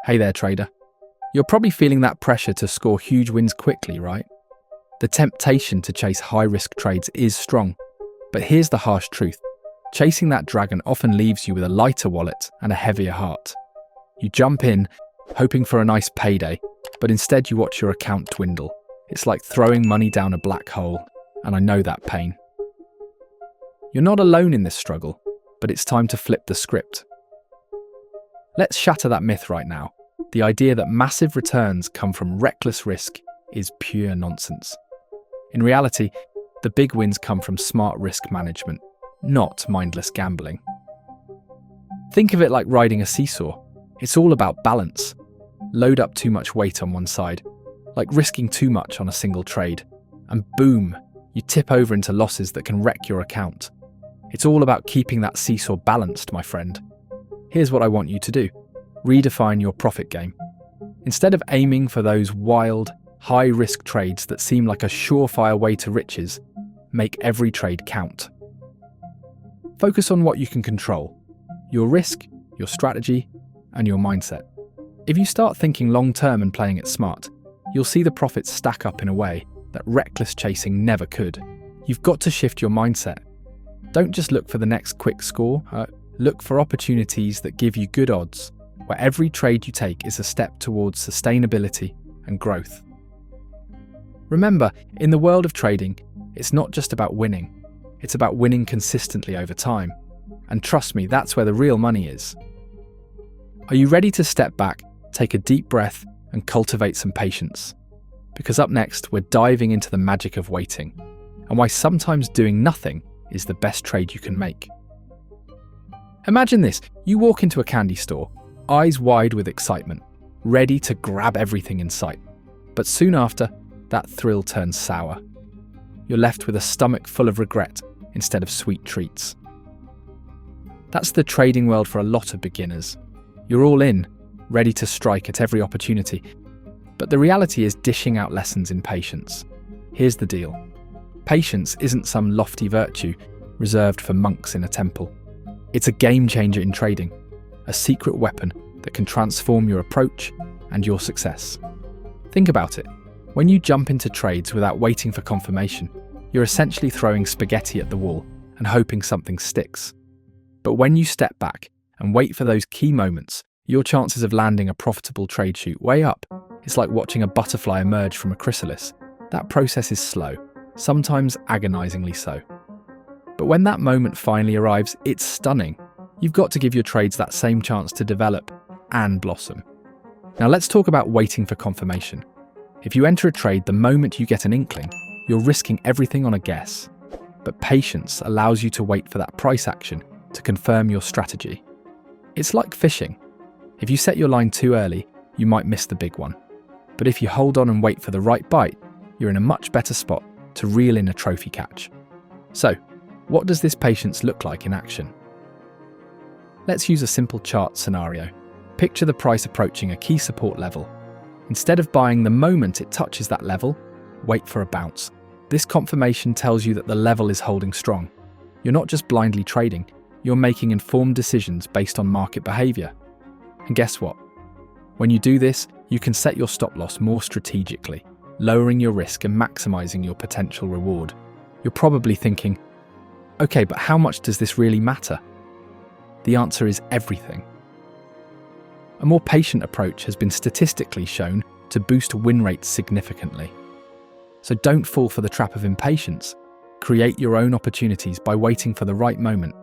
Hey there, trader. You're probably feeling that pressure to score huge wins quickly, right? The temptation to chase high-risk trades is strong. But here's the harsh truth. Chasing that dragon often leaves you with a lighter wallet and a heavier heart. You jump in, hoping for a nice payday, but instead you watch your account dwindle. It's like throwing money down a black hole, and I know that pain. You're not alone in this struggle, but it's time to flip the script. Let's shatter that myth right now. The idea that massive returns come from reckless risk is pure nonsense. In reality, the big wins come from smart risk management, not mindless gambling. Think of it like riding a seesaw. It's all about balance. Load up too much weight on one side, like risking too much on a single trade, and boom, you tip over into losses that can wreck your account. It's all about keeping that seesaw balanced, my friend. Here's what I want you to do. Redefine your profit game. Instead of aiming for those wild, high-risk trades that seem like a surefire way to riches, make every trade count. Focus on what you can control: your risk, your strategy, and your mindset. If you start thinking long-term and playing it smart, you'll see the profits stack up in a way that reckless chasing never could. You've got to shift your mindset. Don't just look for the next quick score. Look for opportunities that give you good odds, where every trade you take is a step towards sustainability and growth. Remember, in the world of trading, it's not just about winning. It's about winning consistently over time. And trust me, that's where the real money is. Are you ready to step back, take a deep breath, and cultivate some patience? Because up next, we're diving into the magic of waiting, and why sometimes doing nothing is the best trade you can make. Imagine this: you walk into a candy store, eyes wide with excitement, ready to grab everything in sight. But soon after, that thrill turns sour. You're left with a stomach full of regret instead of sweet treats. That's the trading world for a lot of beginners. You're all in, ready to strike at every opportunity. But the reality is dishing out lessons in patience. Here's the deal. Patience isn't some lofty virtue reserved for monks in a temple. It's a game changer in trading, a secret weapon that can transform your approach and your success. Think about it. When you jump into trades without waiting for confirmation, you're essentially throwing spaghetti at the wall and hoping something sticks. But when you step back and wait for those key moments, your chances of landing a profitable trade shoot way up. It's like watching a butterfly emerge from a chrysalis. That process is slow, sometimes agonizingly so. But when that moment finally arrives, it's stunning. You've got to give your trades that same chance to develop and blossom. Now let's talk about waiting for confirmation. If you enter a trade the moment you get an inkling, you're risking everything on a guess. But patience allows you to wait for that price action to confirm your strategy. It's like fishing. If you set your line too early, you might miss the big one. But if you hold on and wait for the right bite, you're in a much better spot to reel in a trophy catch. So, what does this patience look like in action? Let's use a simple chart scenario. Picture the price approaching a key support level. Instead of buying the moment it touches that level, wait for a bounce. This confirmation tells you that the level is holding strong. You're not just blindly trading, you're making informed decisions based on market behavior. And guess what? When you do this, you can set your stop loss more strategically, lowering your risk and maximizing your potential reward. You're probably thinking, okay, but how much does this really matter? The answer is everything. A more patient approach has been statistically shown to boost win rates significantly. So don't fall for the trap of impatience. Create your own opportunities by waiting for the right moment.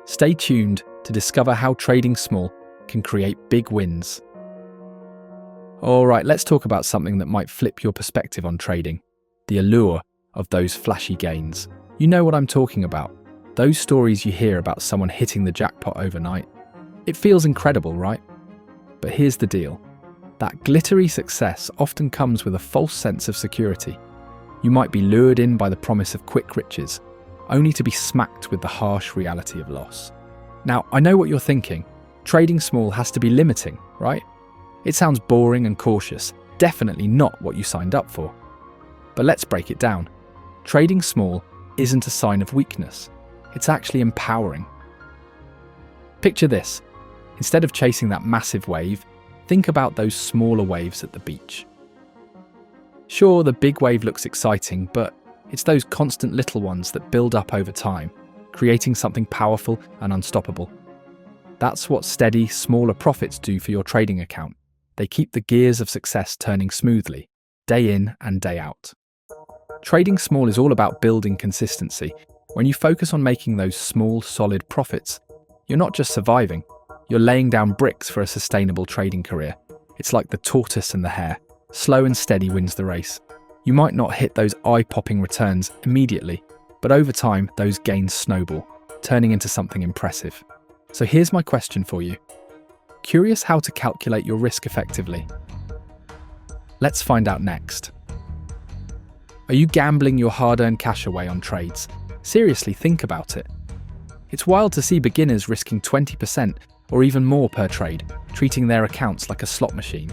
Stay tuned to discover how trading small can create big wins. All right, let's talk about something that might flip your perspective on trading: the allure of those flashy gains. You know what I'm talking about. Those stories you hear about someone hitting the jackpot overnight. It feels incredible, right? But here's the deal. That glittery success often comes with a false sense of security. You might be lured in by the promise of quick riches, only to be smacked with the harsh reality of loss. Now, I know what you're thinking. Trading small has to be limiting, right? It sounds boring and cautious, definitely not what you signed up for. But let's break it down. Trading small isn't a sign of weakness. It's actually empowering. Picture this. Instead of chasing that massive wave, Think about those smaller waves at the beach. Sure, the big wave looks exciting, but it's those constant little ones that build up over time, creating something powerful and unstoppable. That's what steady, smaller profits do for your trading account. They keep the gears of success turning smoothly, day in and day out. Trading small is all about building consistency. When you focus on making those small, solid profits, you're not just surviving, you're laying down bricks for a sustainable trading career. It's like the tortoise and the hare. Slow and steady wins the race. You might not hit those eye-popping returns immediately, but over time, those gains snowball, turning into something impressive. So here's my question for you. Curious how to calculate your risk effectively? Let's find out next. Are you gambling your hard-earned cash away on trades? Seriously, think about it. It's wild to see beginners risking 20% or even more per trade, treating their accounts like a slot machine.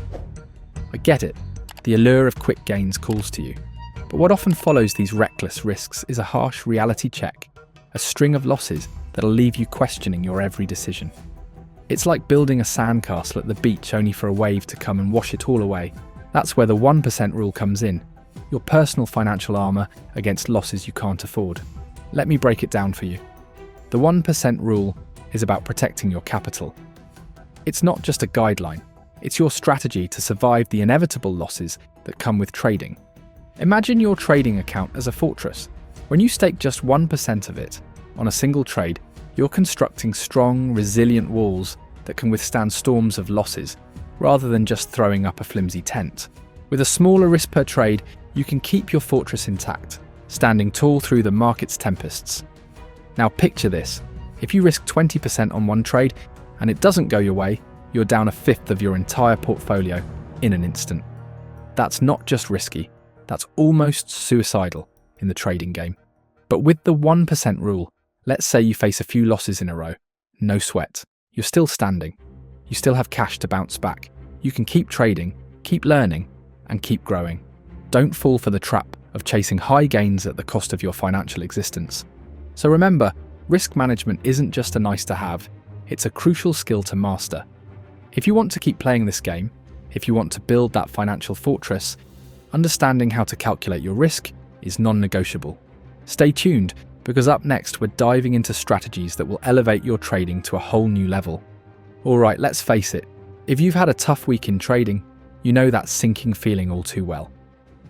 I get it, the allure of quick gains calls to you. But what often follows these reckless risks is a harsh reality check, a string of losses that'll leave you questioning your every decision. It's like building a sandcastle at the beach only for a wave to come and wash it all away. That's where the 1% rule comes in, your personal financial armor against losses you can't afford. Let me break it down for you. The 1% rule is about protecting your capital. It's not just a guideline, it's your strategy to survive the inevitable losses that come with trading. Imagine your trading account as a fortress. When you stake just 1% of it on a single trade, you're constructing strong, resilient walls that can withstand storms of losses, rather than just throwing up a flimsy tent. With a smaller risk per trade, you can keep your fortress intact, standing tall through the market's tempests. Now picture this. If you risk 20% on one trade and it doesn't go your way, you're down a fifth of your entire portfolio in an instant. That's not just risky, that's almost suicidal in the trading game. But with the 1% rule, let's say you face a few losses in a row. No sweat. You're still standing. You still have cash to bounce back. You can keep trading, keep learning, and keep growing. Don't fall for the trap of chasing high gains at the cost of your financial existence. So remember, risk management isn't just a nice to have, it's a crucial skill to master. If you want to keep playing this game, if you want to build that financial fortress, understanding how to calculate your risk is non-negotiable. Stay tuned, because up next we're diving into strategies that will elevate your trading to a whole new level. Alright, let's face it, if you've had a tough week in trading, you know that sinking feeling all too well.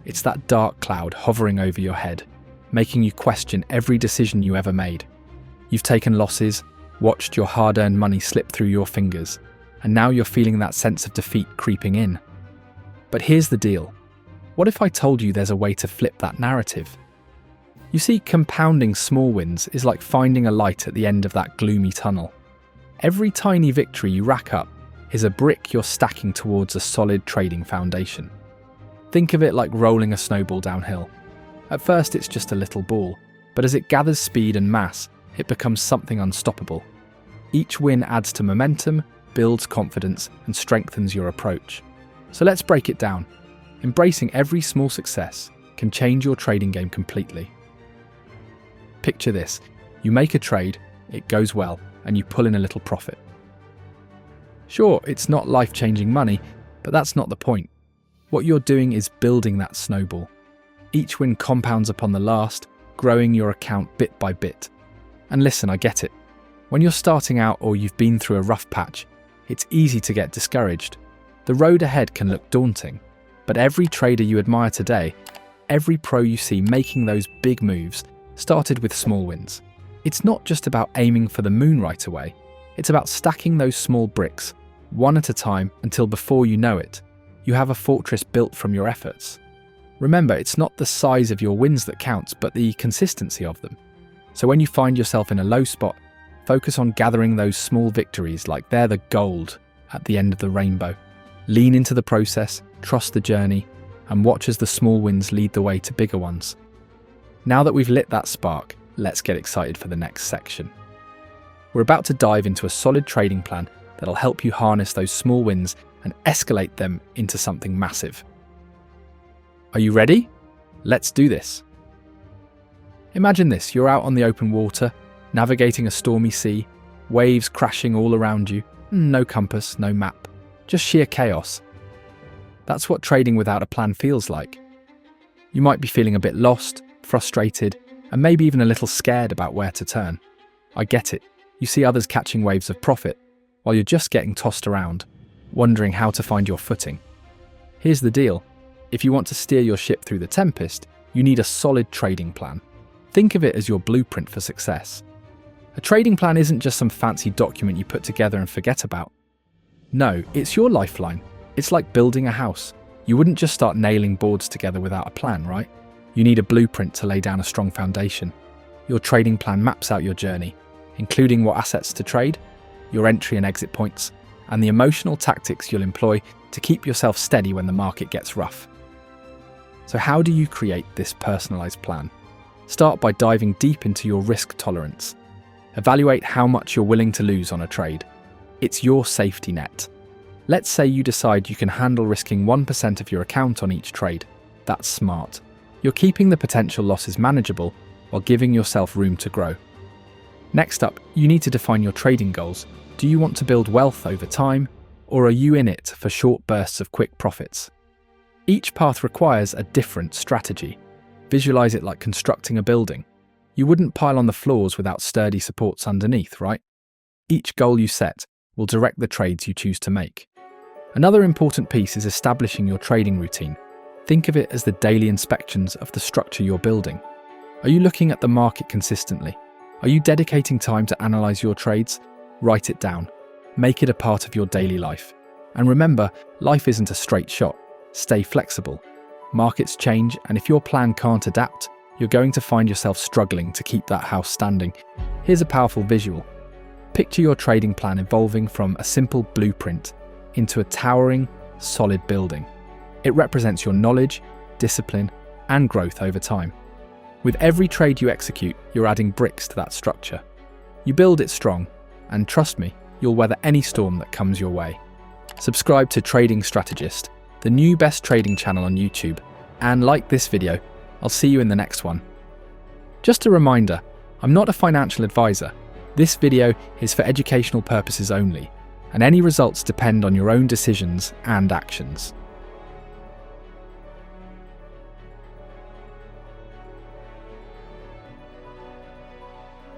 It's that dark cloud hovering over your head, making you question every decision you ever made. You've taken losses, watched your hard-earned money slip through your fingers, and now you're feeling that sense of defeat creeping in. But here's the deal. What if I told you there's a way to flip that narrative? You see, compounding small wins is like finding a light at the end of that gloomy tunnel. Every tiny victory you rack up is a brick you're stacking towards a solid trading foundation. Think of it like rolling a snowball downhill. At first it's just a little ball, but as it gathers speed and mass, it becomes something unstoppable. Each win adds to momentum, builds confidence, and strengthens your approach. So let's break it down. Embracing every small success can change your trading game completely. Picture this. You make a trade, it goes well, and you pull in a little profit. Sure, it's not life-changing money, but that's not the point. What you're doing is building that snowball. Each win compounds upon the last, growing your account bit by bit. And listen, I get it. When you're starting out or you've been through a rough patch, it's easy to get discouraged. The road ahead can look daunting, but every trader you admire today, every pro you see making those big moves, started with small wins. It's not just about aiming for the moon right away. It's about stacking those small bricks, one at a time, until before you know it, you have a fortress built from your efforts. Remember, it's not the size of your wins that counts, but the consistency of them. So when you find yourself in a low spot, focus on gathering those small victories like they're the gold at the end of the rainbow. Lean into the process, trust the journey, and watch as the small wins lead the way to bigger ones. Now that we've lit that spark, let's get excited for the next section. We're about to dive into a solid trading plan that'll help you harness those small wins and escalate them into something massive. Are you ready? Let's do this. Imagine this, you're out on the open water, navigating a stormy sea, waves crashing all around you, no compass, no map, just sheer chaos. That's what trading without a plan feels like. You might be feeling a bit lost, frustrated, and maybe even a little scared about where to turn. I get it. You see others catching waves of profit, while you're just getting tossed around, wondering how to find your footing. Here's the deal. If you want to steer your ship through the tempest, you need a solid trading plan. Think of it as your blueprint for success. A trading plan isn't just some fancy document you put together and forget about. No, it's your lifeline. It's like building a house. You wouldn't just start nailing boards together without a plan, right? You need a blueprint to lay down a strong foundation. Your trading plan maps out your journey, including what assets to trade, your entry and exit points, and the emotional tactics you'll employ to keep yourself steady when the market gets rough. So how do you create this personalized plan? Start by diving deep into your risk tolerance. Evaluate how much you're willing to lose on a trade. It's your safety net. Let's say you decide you can handle risking 1% of your account on each trade. That's smart. You're keeping the potential losses manageable while giving yourself room to grow. Next up, you need to define your trading goals. Do you want to build wealth over time, or are you in it for short bursts of quick profits? Each path requires a different strategy. Visualize it like constructing a building. You wouldn't pile on the floors without sturdy supports underneath, right? Each goal you set will direct the trades you choose to make. Another important piece is establishing your trading routine. Think of it as the daily inspections of the structure you're building. Are you looking at the market consistently? Are you dedicating time to analyze your trades? Write it down. Make it a part of your daily life. And remember, life isn't a straight shot. Stay flexible. Markets change, and if your plan can't adapt, you're going to find yourself struggling to keep that house standing. Here's a powerful visual. Picture your trading plan evolving from a simple blueprint into a towering, solid building. It represents your knowledge, discipline, and growth over time. With every trade you execute, you're adding bricks to that structure. You build it strong, and trust me, you'll weather any storm that comes your way. Subscribe to Trading Strategist, the new best trading channel on YouTube, and like this video. I'll see you in the next one. Just a reminder, I'm not a financial advisor. This video is for educational purposes only, and any results depend on your own decisions and actions.